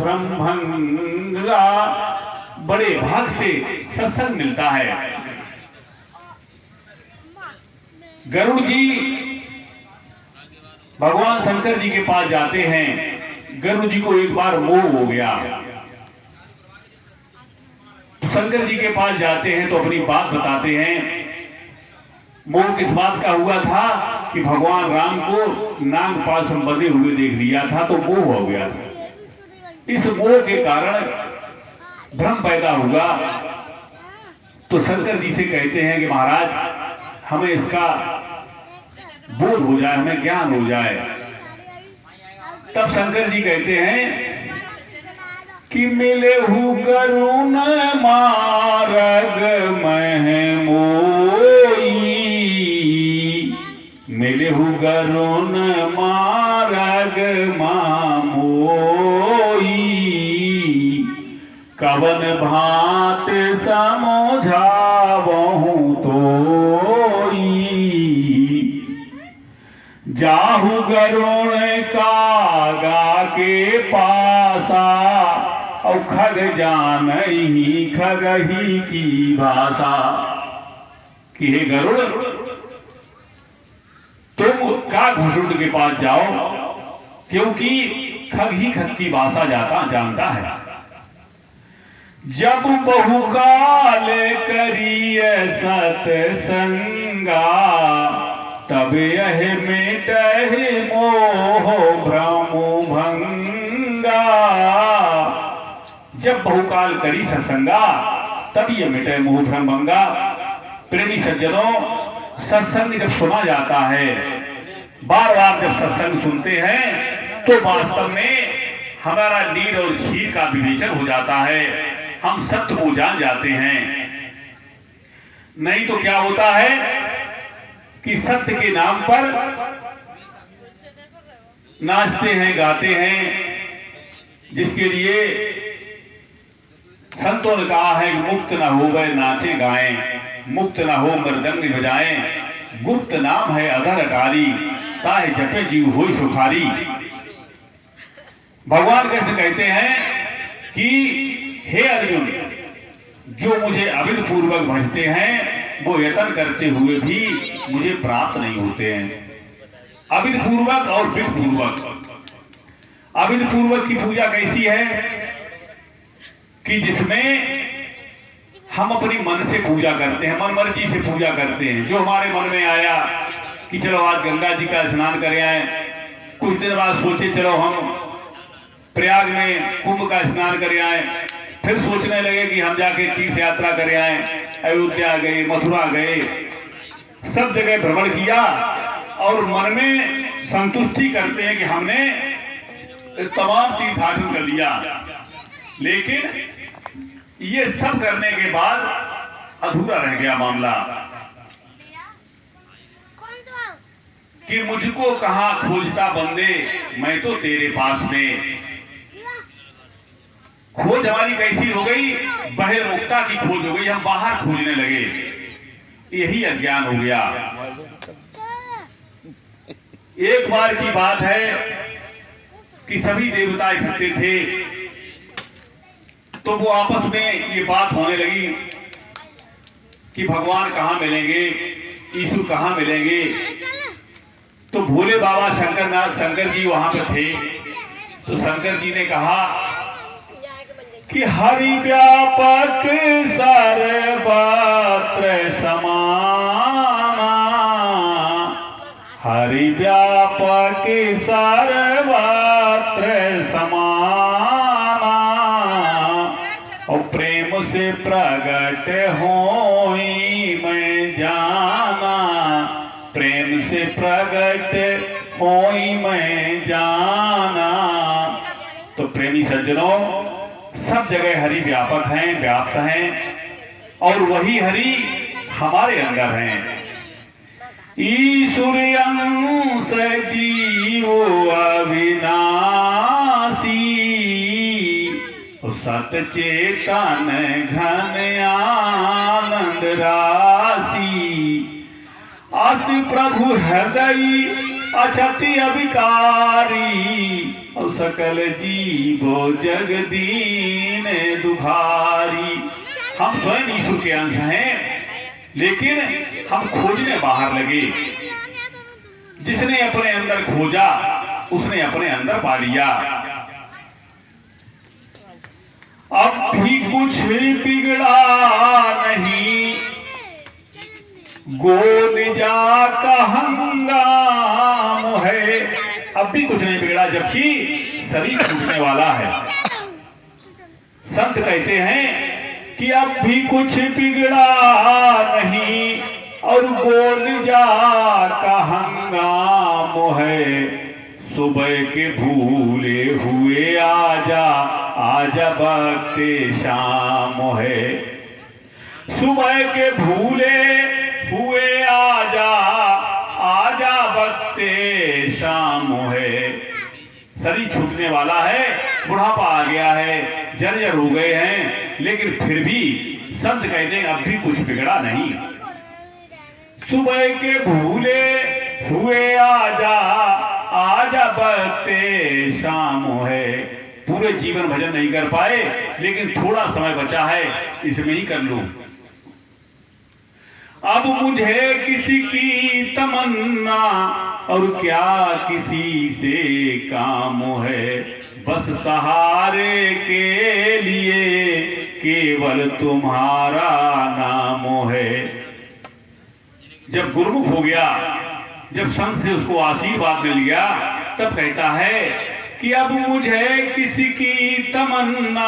ब्रह्मंगा, बड़े भाग से सत्संग मिलता है। गरुड़ जी भगवान शंकर जी के पास जाते हैं। गरुड़ जी को एक बार मोह हो गया, शंकर जी के पास जाते हैं तो अपनी बात बताते हैं। मोह किस बात का हुआ था कि भगवान राम को नागपाश में बंधे हुए देख लिया था तो मोह हो गया था। इस मोह के कारण भ्रम पैदा हुआ। तो शंकर जी से कहते हैं कि महाराज हमें इसका बोध हो जाए, हमें ज्ञान हो जाए। तब शंकर जी कहते हैं कि मिले हु गरुण मार्ग मह मोई, मिले हु गरुण मार्ग मोई, कवन भांत समझावहु तोई, जाहु गरुण कागा के पासा, और खग जानहि खगही की भाषा। कि हे गरुड़ तुम काग भुसुंड के पास जाओ, क्योंकि खग ही खग की भाषा जानता है। जब बहुकाल करिय सतसंगा, तब यह मिटहि मोह भ्रम भंगा। जब बहुकाल करी सत्संगा, तब यह मिटे मोह भ्रम भंगा। प्रेमी सज्जनों, सत्संग जब सुना जाता है, बार बार जब सत्संग सुनते हैं तो वास्तव में हमारा नीर और क्षीर का विवेचन हो जाता है, हम सत्य को जान जाते हैं। नहीं तो क्या होता है कि सत्य के नाम पर नाचते हैं, गाते हैं, जिसके लिए संतों ने कहा है कि मुक्त न हो वह नाचे गाएं, मुक्त न हो मृदंग बजाएं, गुप्त नाम है अधर अटारी, ताहे जपे जीव होई सुखारी। भगवान कृष्ण कहते हैं कि हे अर्जुन, जो मुझे अविध पूर्वक भजते हैं वो यत्न करते हुए भी मुझे प्राप्त नहीं होते हैं। अविध पूर्वक और विध पूर्वक। अविध पूर्वक की पूजा कैसी है कि जिसमें हम अपनी मन से पूजा करते हैं, मन मर्जी से पूजा करते हैं। जो हमारे मन में आया कि चलो आज गंगा जी का स्नान कर आए, कुछ दिन बाद सोचे चलो हम प्रयाग में कुंभ का स्नान कर आए, फिर सोचने लगे कि हम जाके तीर्थ यात्रा कर आए, अयोध्या गए, मथुरा गए, सब जगह भ्रमण किया और मन में संतुष्टि करते हैं कि हमने तमाम तीर्थाटन कर लिया। लेकिन ये सब करने के बाद अधूरा रह गया मामला कि मुझको कहां खोजता बंदे, मैं तो तेरे पास में। खोज हमारी कैसी हो गई, बहिर्मुक्ता की खोज हो गई, हम बाहर खोजने लगे। यही अज्ञान हो गया। एक बार की बात है कि सभी देवता इकट्ठे थे, तो वो आपस में ये बात होने लगी कि भगवान कहाँ मिलेंगे, ईश्वर कहाँ मिलेंगे। तो भोले बाबा शंकर जी वहां पर थे। तो शंकर जी ने कहा कि हरि व्यापक सर्वत्र समाना, हरि व्यापक सर्वत्र समाना, और प्रेम से प्रगट होई मैं जाना, प्रेम से प्रगट होई मैं जाना। तो प्रेमी सज्जनों, सब जगह हरि व्यापक हैं, व्याप्त हैं, और वही हरि हमारे अंदर हैं। ईश्वर अंश जीवो अविनाशी, सत चेतन घन आनंद राशि, अस प्रभु हृदय अछति अविकारी, और सकल जीवो जगदीन दुखारी। हम स्वयं ईश्वर के अंश हैं, लेकिन हम खोजने बाहर लगे। जिसने अपने अंदर खोजा उसने अपने अंदर पा लिया। अब भी कुछ बिगड़ा नहीं, गोनिजा का हंगाम है। अब भी कुछ नहीं बिगड़ा, जबकि शरीर छूटने वाला है। संत कहते हैं कि अब भी कुछ बिगड़ा नहीं और गोनिजा का हंगाम है। सुबह के भूले हुए आजा, आजा वक्त शाम है। सुबह के भूले हुए आजा, आजा वक्त शाम है। शरीर छूटने वाला है, बुढ़ापा आ गया है, जर्जर हो गए हैं, लेकिन फिर भी संत कहते हैं अब भी कुछ बिगड़ा नहीं। सुबह के भूले हुए आजा, आजा वक्त शाम है। पूरे जीवन भजन नहीं कर पाए, लेकिन थोड़ा समय बचा है, इसमें ही कर लो। अब मुझे किसी की तमन्ना और क्या किसी से काम है। बस सहारे के लिए केवल तुम्हारा नाम है। जब गुरुमुख हो गया, जब संत से उसको आशीर्वाद मिल गया, तब कहता है कि अब मुझे किसी की तमन्ना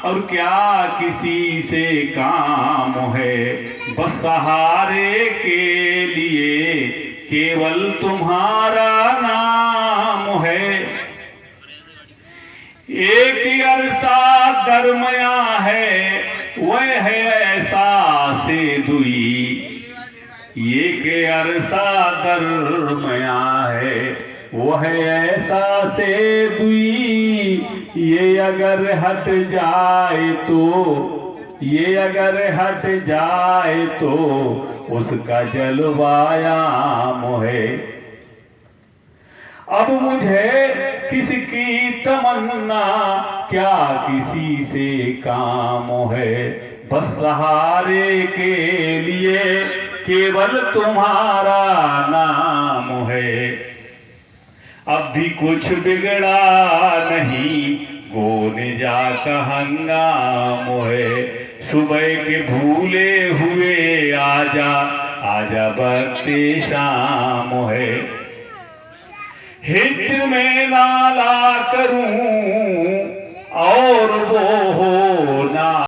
और क्या किसी से काम है। बस सहारे के लिए केवल तुम्हारा नाम है। एक अरसा दरमया है, वह है ऐसा से दुई। एक अरसा दरमया है, वह ऐसा से दुई। ये अगर हट जाए तो, ये अगर हट जाए तो उसका जलवाया मोहे। अब मुझे किसी की तमन्ना क्या किसी से काम है। बस सहारे के लिए केवल तुम्हारा नाम है। अब भी कुछ बिगड़ा नहीं, गोनिजा का हंगाम है। सुबह के भूले हुए आजा, आजा वक्त शाम है। हित में नाला करूं और वो